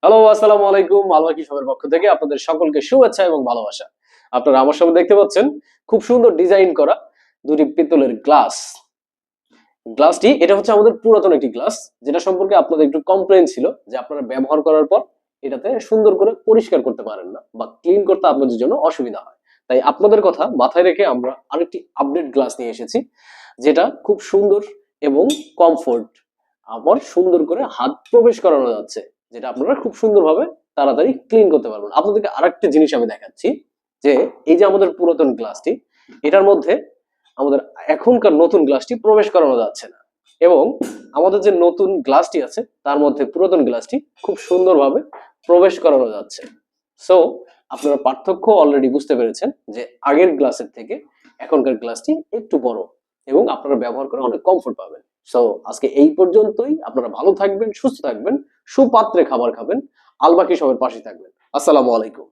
Hello, আসসালামু আলাইকুম। আলমাকি শপের পক্ষ থেকে আপনাদের সকলকে শুভেচ্ছা এবং ভালোবাসা। আপনারা আমার সামনে দেখতে পাচ্ছেন খুব সুন্দর ডিজাইন করা দুটি পিতলের গ্লাস। গ্লাসটি এটা হচ্ছে আমাদের পুরাতন একটি গ্লাস, যেটা সম্পর্কে আপনাদের একটু কমপ্লেইন ছিল যে আপনারা ব্যবহার করার পর এটাতে সুন্দর করে পরিষ্কার করতে পারেন না বা ক্লিন করতে আপনাদের জন্য অসুবিধা হয়। তাই আপনাদের কথা মাথায় রেখে আমরা আরেকটি আপডেট গ্লাস নিয়ে এসেছি, যেটা খুব সুন্দর এবং কমফোর্ট আবার সুন্দর করে হাত প্রবেশ করানো যাচ্ছে, যেটা আপনারা খুব সুন্দরভাবে তাড়াতাড়ি ক্লিন করতে পারবেন। আপনাদেরকে আরেকটা জিনিস আমি দেখাচ্ছি, যে এই যে আমাদের পুরাতন গ্লাসটি, এটার মধ্যে আমাদের এখনকার নতুন গ্লাসটি প্রবেশ করানো যাচ্ছে না, এবং আমাদের যে নতুন গ্লাসটি আছে তার মধ্যে পুরাতন গ্লাসটি খুব সুন্দরভাবে প্রবেশ করানো যাচ্ছে। সো আপনারা পার্থক্য অলরেডি বুঝতে পেরেছেন যে আগের গ্লাসের থেকে এখনকার গ্লাসটি একটু বড়, এবং আপনারা ব্যবহার করে অনেক কমফোর্ট পাবেন। সো আজকে এই পর্যন্তই। আপনারা ভালো থাকবেন, সুস্থ থাকবেন, সুপাত্রে খাবার খাবেন, আলবাকি সবার পাশে থাকবেন। আসসালামু আলাইকুম।